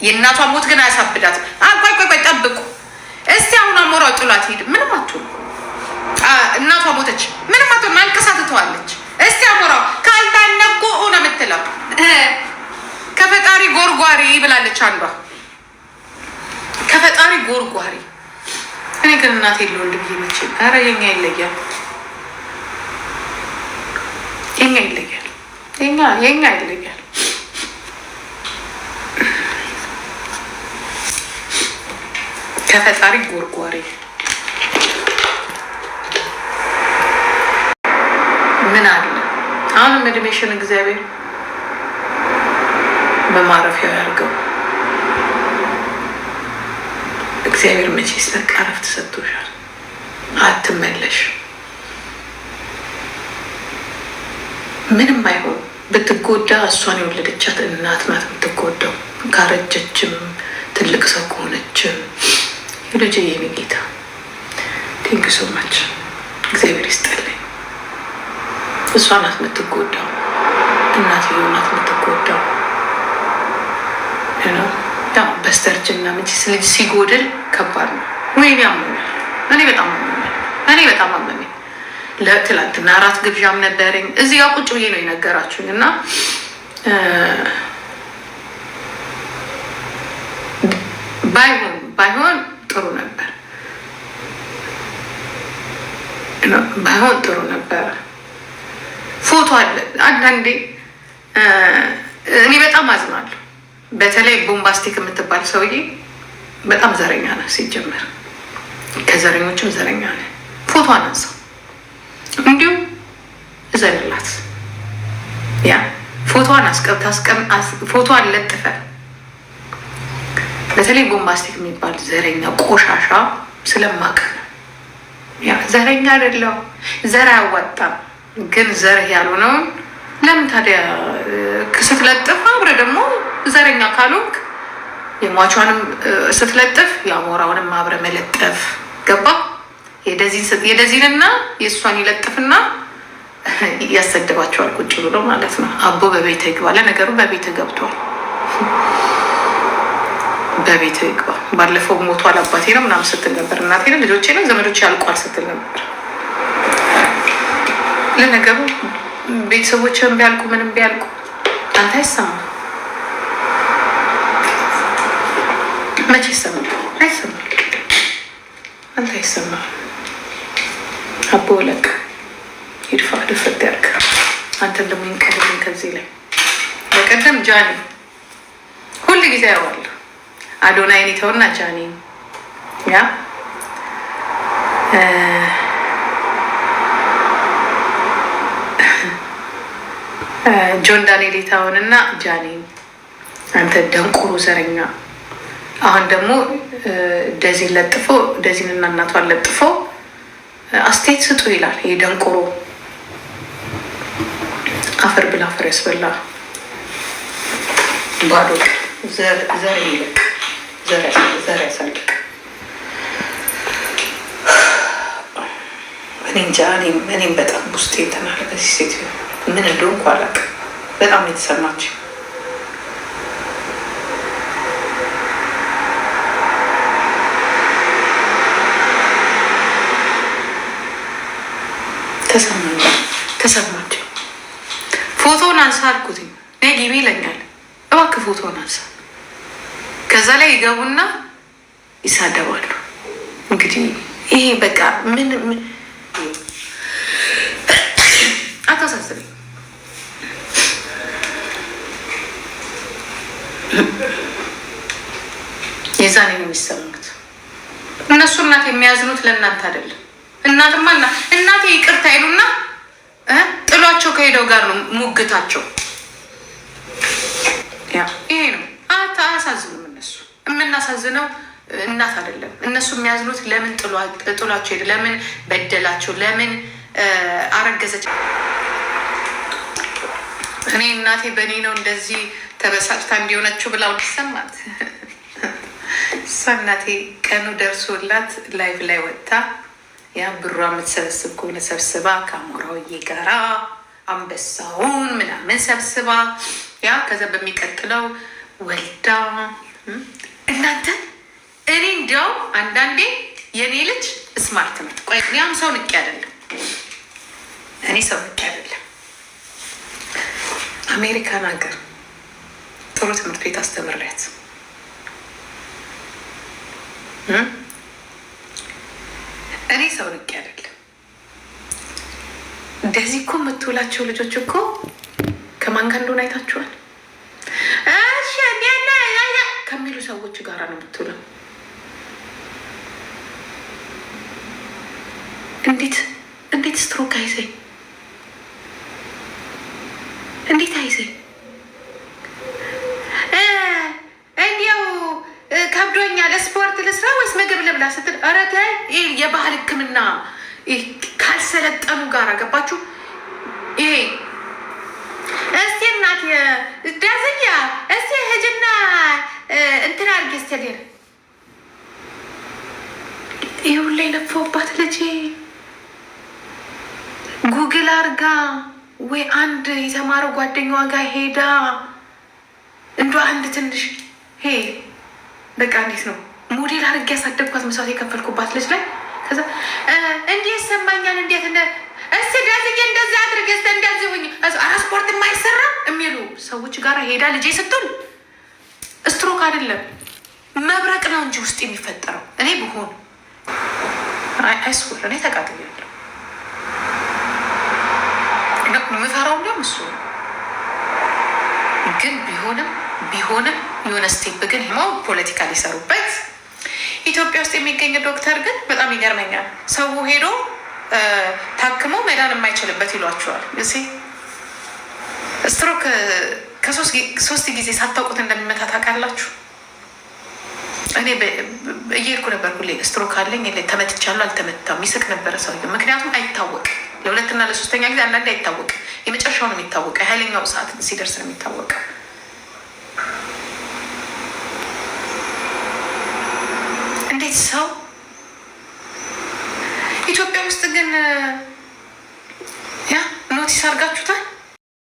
የእናቷ ሞት ግን አያሳብዳት። ቆይ ጠብቁ እስቲ። አሁን አሞራው ጥሏት ሄድ። ምንም አትሆን። እናቷ ሞተች። ምንም አትሆን። ማልቀሳ ትተዋለች። እስቲ አሞራው ካልታነጎ ሆነ የምትለው ከፈጣሪ ጎርጓሪ ብላለች አንዷ። ከፈጣሪ ጎርጓሪ። እኔ ግን እናቴ ልወልድ ብዬ መቼ። ኧረ የኛ ይለያል። የኛ ይለያል። የኛ ይለያል። ከፈጣሪ ጎርጓሪ ምን አለ? አሁንም እድሜሽን እግዚአብሔር በማረፊያው ያድርገው። እግዚአብሔር መቼስ በቃ እረፍት ሰጥቶሻል። አትመለሽ። ምንም አይሆን። ብትጎዳ እሷን የወለደቻት እናት ናት የምትጎዳው። ካረጀችም ትልቅ ሰው ከሆነችም ልጅ የኔ ጌታ ቴንክ ሶ ማች እግዚአብሔር ይስጠልኝ። እሷ ናት የምትጎዳው። እናትየው ናት የምትጎዳው። ያው በስተርጅና መቼስ ልጅ ሲጎድል ከባድ ነው። ወይኔ አመመኝ። እኔ በጣም አመመኝ። ትላንትና አራት ግብዣም ነበረኝ። እዚህ ጋር ቁጭ ብዬ ነው የነገራችሁኝ እና ባይሆን ጥሩ ነበር። ባይሆን ጥሩ ነበር። ፎቶ አለ። አንዳንዴ እኔ በጣም አዝናለሁ። በተለይ ቦምባስቲክ የምትባል ሰውዬ በጣም ዘረኛ ነው። ሲጀመር ከዘረኞችም ዘረኛ ነው። ፎቶ አነሳው እንዲሁም እዘንላት። ያ ፎቶዋን ፎቶዋን ለጥፈ። በተለይ ቦምባስቲክ የሚባል ዘረኛ ቆሻሻ ስለማቅ ያ ዘረኛ አይደለው። ዘር አያዋጣም። ግን ዘርህ ያልሆነውን ለምን ታዲያ ስትለጥፍ አብረ ደግሞ ዘረኛ ካልሆንክ የሟቿንም ስትለጥፍ የአሞራውንም አብረ መለጠፍ ገባ። የደዚንና የእሷን ይለጥፍና ያሰድባቸዋል ቁጭ ብሎ ማለት ነው። አቦ በቤተ ይግባ። ለነገሩ በቤተ ገብቷል። በቤተ ይግባ። ባለፈው ሞቷል አባቴ ነው ምናምን ስትል ነበር። እናቴ ነው ልጆቼ ነው ዘመዶቼ ያልቋል ስትል ነበር። ለነገሩ ቤተሰቦችን ቢያልቁ ምንም ቢያልቁ አንተ አይሰማም። መቼ ይሰማል? አይሰማም። አንተ አይሰማም። አቦ ለቅ ይድፋ ድፍት ያርግ። አንተ ደግሞ ይንቀልልኝ ከዚህ ላይ። በቀደም ጃኒ ሁል ጊዜ ያዋለሁ አዶናይን ይተውና ጃኒ ያ ጆን ዳንኤል ይታውን እና ጃኒ አንተ ደንቆሮ ዘረኛ። አሁን ደግሞ ደዚን ለጥፎ ደዚንና እናቷን ለጥፎ አስቴት ስጡ ይላል። ይሄ ደንቆሮ አፈር ብላ አፈር ያስበላ ባዶ ዘር ይልቅ ዘር ያሳልቅ። እኔ እንጃ። እኔም በጣም ውስጤ ተናለ በዚህ ሴት ምን እንደሆንኩ አላውቅም። በጣም የተሰማችው ተሰማችው። ፎቶን አንሳ አልኩትኝ። ግቢ ይለኛል። እባክህ ፎቶን አንሳ። ከዛ ላይ ይገቡና ይሳደባሉ። እንግዲህ ይሄ በቃ ምን አታሳስበኝ። የዛኔ ነው የሚሰሙት እነሱ። እናት የሚያዝኑት ለእናንተ አይደለም። እናትማ እናቴ ይቅርታ ይሉና ጥሏቸው ከሄደው ጋር ነው ሙግታቸው። ይሄ ነው። አያሳዝኑም እነሱ። የምናሳዝነው እናት አይደለም። እነሱ የሚያዝኑት ለምን ጥሏቸው ሄደ፣ ለምን በደላቸው፣ ለምን አረገዘች። እኔ እናቴ በእኔ ነው እንደዚህ ተበሳጭታ እንዲሆነችው ብላ ሰማት። እሷ እናቴ ቀኑ ደርሶላት ላይቭ ላይ ወጥታ ያ ብሯ የምትሰበስብ ከሆነ ሰብስባ ከአሞራውዬ ጋራ አንበሳውን ምናምን ሰብስባ ያ ከዛ በሚቀጥለው ወልዳ እናንተ እኔ እንዲያው አንዳንዴ የእኔ ልጅ ስማርት ነው። ቆይ እኔም ሰው ንቄ አይደለም፣ እኔ ሰው ንቄ አይደለም። አሜሪካን ሀገር ጥሩ ትምህርት ቤት አስተምሪያት እኔ ሰው ንቄ አይደለም። እንደዚህ እኮ የምትውላቸው ልጆች እኮ ከማን ጋር እንደሆነ አይታችኋል። ከሚሉ ሰዎች ጋር ነው የምትውለው። እንዴት ስትሮክ አይዘኝ? እንዴት አይዘኝ? እንዲያው ከብዶኛል፣ ስፖርት ልስራ ወይስ ምግብ ልብላ ስትል ኧረ ተይ። ይሄ የባህል ሕክምና ካልሰለጠኑ ጋር ገባችሁ? ይሄ እስቲ እናት ዳዝያ እስቲ ህጅና እንትን አድርጌ ስተሌር ይሁን ላይ ለፈውባት ልጄ ጉግል አርጋ ወይ አንድ የተማረው ጓደኛዋ ጋር ሄዳ እንዶ አንድ ትንሽ በቃ እንዴት ነው ሞዴል አርጌ ያሳደግኳት መስዋዕት የከፈልኩባት ልጅ ላይ ከዛ እንዴት ሰማኛል እንዴት እስቲ ዳዝዬ እንደዚህ አድርጌ እንደዚህ ሁኝ ስፖርት የማይሰራ የሚሉ ሰዎች ጋር ሄዳ ልጄ ስትል ስትሮክ አይደለም መብረቅ ነው እንጂ ውስጥ የሚፈጠረው። እኔ ብሆን አይስኩል እኔ ተቃጥያለሁ። የምፈራው ነው እሱ ግን ቢሆንም የሆነ ስቴፕ ግን ሄማው ፖለቲካ ሊሰሩበት ኢትዮጵያ ውስጥ የሚገኝ ዶክተር ግን በጣም ይገርመኛል። ሰው ሄዶ ታክሞ መዳን የማይችልበት ይሏቸዋል። ስትሮክ ከሶስት ጊዜ ሳታውቁት እንደሚመታ ታውቃላችሁ። እኔ እየሄድኩ ነበር ሁሌ ስትሮክ አለኝ ተመትቻለሁ አልተመታም ይስቅ ነበረ ሰውዬው። ምክንያቱም አይታወቅም። ለሁለትና ለሶስተኛ ጊዜ አንዳንዴ አይታወቅም። የመጨረሻው ነው የሚታወቀው። የኃይለኛው ሰዓት ሲደርስ ነው የሚታወቀው። እንዴት ሰው ኢትዮጵያ ውስጥ ግን ኖቲስ አድርጋችሁታል?